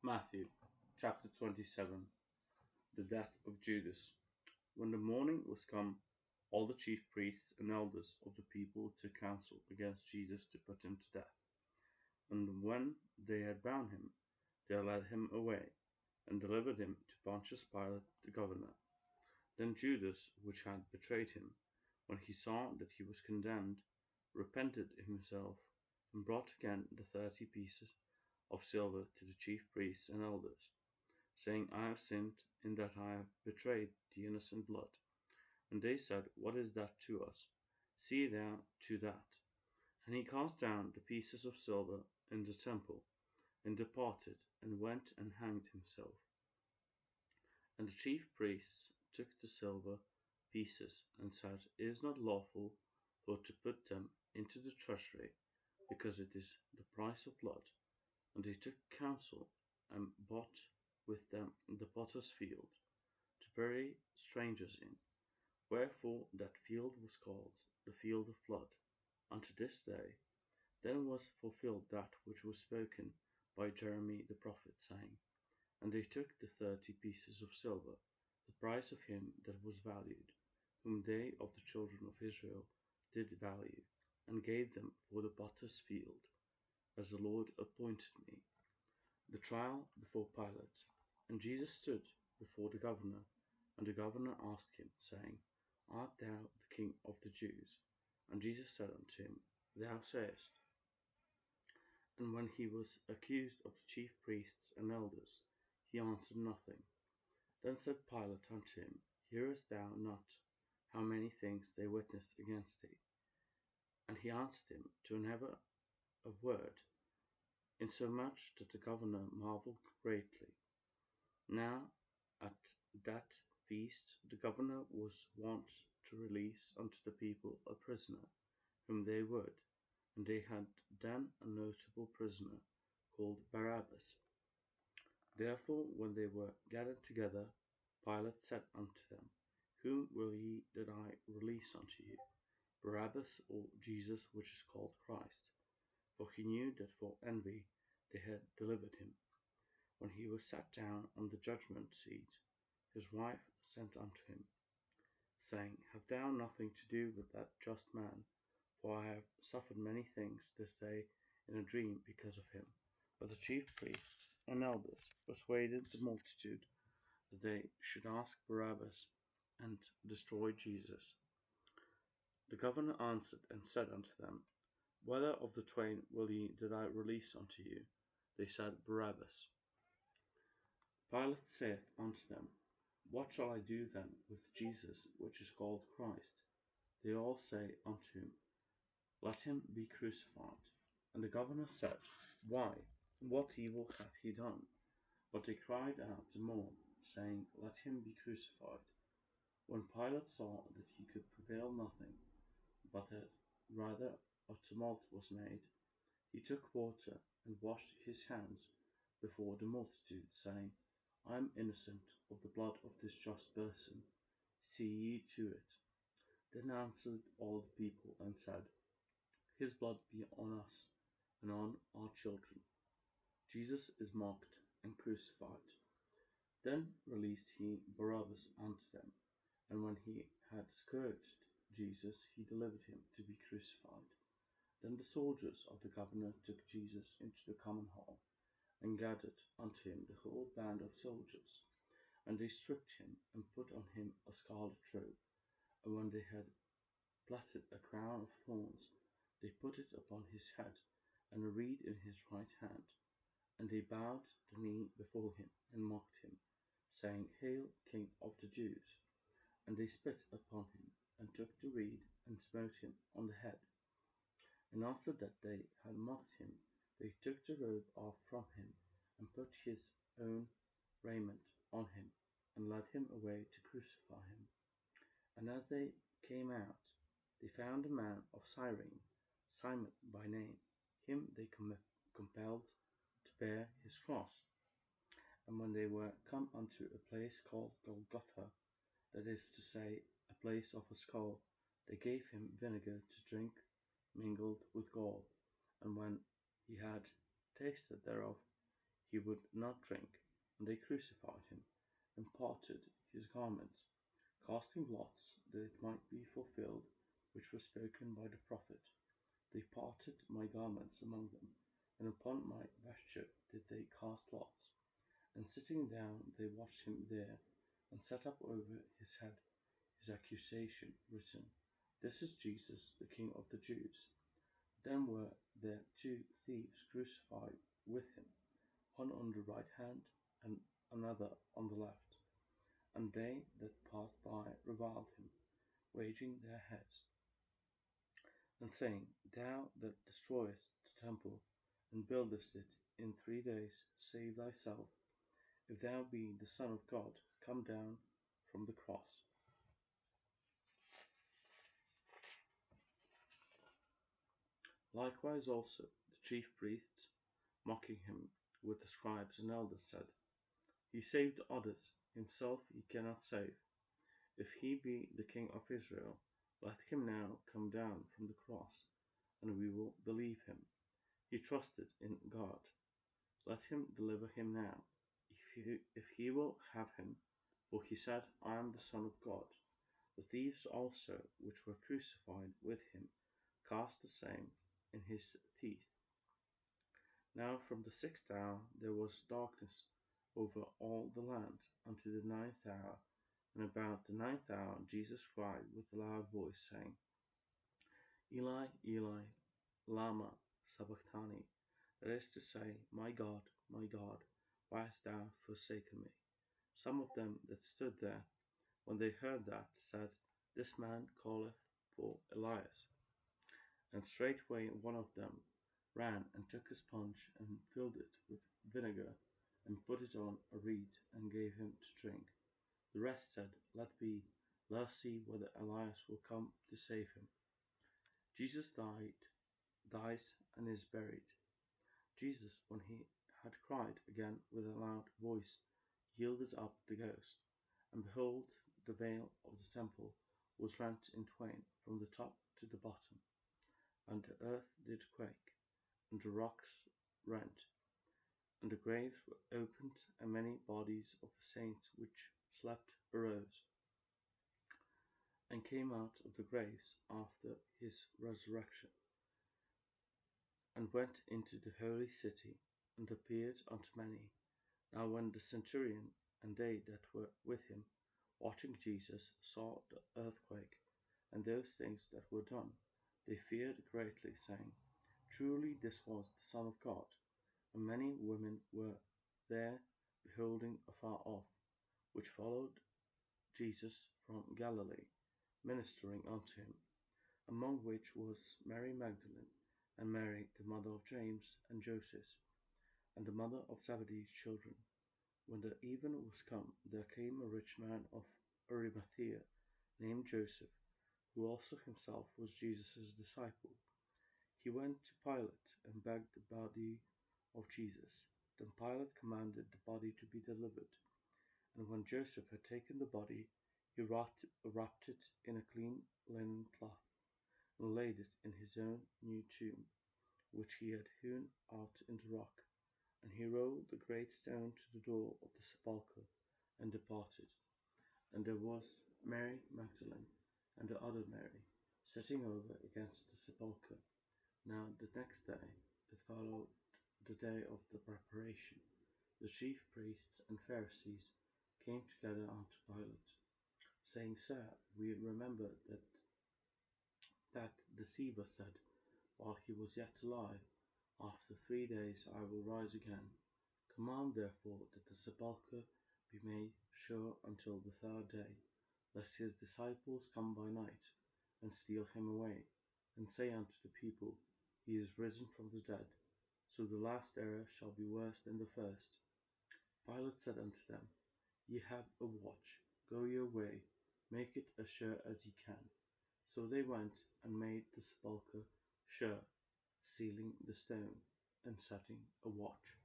Matthew chapter 27. The death of Judas. When the morning was come, all the chief priests and elders of the people took counsel against Jesus to put him to death. And when they had bound him, they led him away, and delivered him to Pontius Pilate the governor. Then Judas, which had betrayed him, when he saw that he was condemned, repented himself, and brought again the 30 pieces of silver to the chief priests and elders, saying, I have sinned in that I have betrayed the innocent blood. And they said, What is that to us? See thou to that. And he cast down the pieces of silver in the temple, and departed, and went and hanged himself. And the chief priests took the silver pieces, and said, It is not lawful for to put them into the treasury, because it is the price of blood. And they took counsel, and bought with them the potter's field, to bury strangers in. Wherefore that field was called the field of blood, unto this day. Then was fulfilled that which was spoken by Jeremy the prophet, saying, And they took the 30 pieces of silver, the price of him that was valued, whom they of the children of Israel did value, and gave them for the potter's field, as the Lord appointed me. The trial before Pilate. And Jesus stood before the governor, and the governor asked him, saying, Art thou the king of the Jews? And Jesus said unto him, Thou sayest. And when he was accused of the chief priests and elders, he answered nothing. Then said Pilate unto him, Hearest thou not how many things they witness against thee? And he answered him to never a word, insomuch that the governor marveled greatly. Now at that feast the governor was wont to release unto the people a prisoner, whom they would, and they had then a notable prisoner, called Barabbas. Therefore when they were gathered together, Pilate said unto them, Whom will ye that I release unto you, Barabbas, or Jesus, which is called Christ? For he knew that for envy they had delivered him. When he was sat down on the judgment seat, his wife sent unto him, saying, Have thou nothing to do with that just man? For I have suffered many things this day in a dream because of him. But the chief priests and elders persuaded the multitude that they should ask Barabbas and destroy Jesus. The governor answered and said unto them, Whether of the twain will ye that I release unto you? They said, Barabbas. Pilate saith unto them, What shall I do then with Jesus, which is called Christ? They all say unto him, Let him be crucified. And the governor said, Why? What evil hath he done? But they cried out the more, saying, Let him be crucified. When Pilate saw that he could prevail nothing, but that rather a tumult was made, he took water and washed his hands before the multitude, saying, I am innocent of the blood of this just person. See ye to it. Then answered all the people and said, His blood be on us and on our children. Jesus is mocked and crucified. Then released he Barabbas unto them, and when he had scourged Jesus, he delivered him to be crucified. Then the soldiers of the governor took Jesus into the common hall, and gathered unto him the whole band of soldiers. And they stripped him, and put on him a scarlet robe. And when they had plaited a crown of thorns, they put it upon his head, and a reed in his right hand. And they bowed the knee before him, and mocked him, saying, Hail, King of the Jews! And they spit upon him, and took the reed, and smote him on the head. And after that they had mocked him, they took the robe off from him, and put his own raiment on him, and led him away to crucify him. And as they came out, they found a man of Cyrene, Simon by name. Him they compelled to bear his cross. And when they were come unto a place called Golgotha, that is to say, a place of a skull, they gave him vinegar to drink mingled with gall. And when he had tasted thereof, he would not drink. And they crucified him, and parted his garments, casting lots, that it might be fulfilled which was spoken by the prophet. They parted my garments among them, and upon my vesture did they cast lots. And sitting down, they watched him there, and set up over his head his accusation, written, This is Jesus, the King of the Jews. Then were there 2 thieves crucified with him, one on the right hand, and another on the left. And they that passed by reviled him, wagging their heads, and saying, Thou that destroyest the temple, and buildest it in 3 days, save thyself. If thou be the Son of God, come down from the cross. Likewise also the chief priests, mocking him with the scribes and elders, said, He saved others, himself he cannot save. If he be the King of Israel, let him now come down from the cross, and we will believe him. He trusted in God. Let him deliver him now, if he will have him, for he said, I am the Son of God. The thieves also, which were crucified with him, cast the same in his teeth. Now from the 6th hour there was darkness over all the land unto the 9th hour. And about the 9th hour Jesus cried with a loud voice, saying, Eli, Eli, lama sabachthani, that is to say, my God, why hast thou forsaken me? Some of them that stood there, when they heard that, said, This man calleth for Elias. And straightway one of them ran and took a sponge and filled it with vinegar, and put it on a reed, and gave him to drink. The rest said, Let be, let us see whether Elias will come to save him. Jesus dies, and is buried. Jesus, when he had cried again with a loud voice, yielded up the ghost. And behold, the veil of the temple was rent in twain from the top to the bottom. And the earth did quake, and the rocks rent, and the graves were opened, and many bodies of the saints which slept arose, and came out of the graves after his resurrection, and went into the holy city, and appeared unto many. Now when the centurion and they that were with him, watching Jesus, saw the earthquake, and those things that were done, they feared greatly, saying, Truly this was the Son of God. And many women were there beholding afar off, which followed Jesus from Galilee, ministering unto him, among which was Mary Magdalene, and Mary the mother of James and Joseph, and the mother of Zebedee's children. When the even was come, there came a rich man of Arimathea, named Joseph, who also himself was Jesus' disciple. He went to Pilate, and begged the body of Jesus. Then Pilate commanded the body to be delivered. And when Joseph had taken the body, he wrapped it in a clean linen cloth, and laid it in his own new tomb, which he had hewn out in the rock. And he rolled the great stone to the door of the sepulchre, and departed. And there was Mary Magdalene, and the other Mary, sitting over against the sepulchre. Now the next day, that followed the day of the preparation, the chief priests and Pharisees came together unto Pilate, saying, Sir, we remember that deceiver said, while he was yet alive, After 3 days I will rise again. Command therefore that the sepulchre be made sure until the 3rd day, lest his disciples come by night, and steal him away, and say unto the people, He is risen from the dead. So the last error shall be worse than the first. Pilate said unto them, Ye have a watch, go your way, make it as sure as ye can. So they went and made the sepulchre sure, sealing the stone, and setting a watch.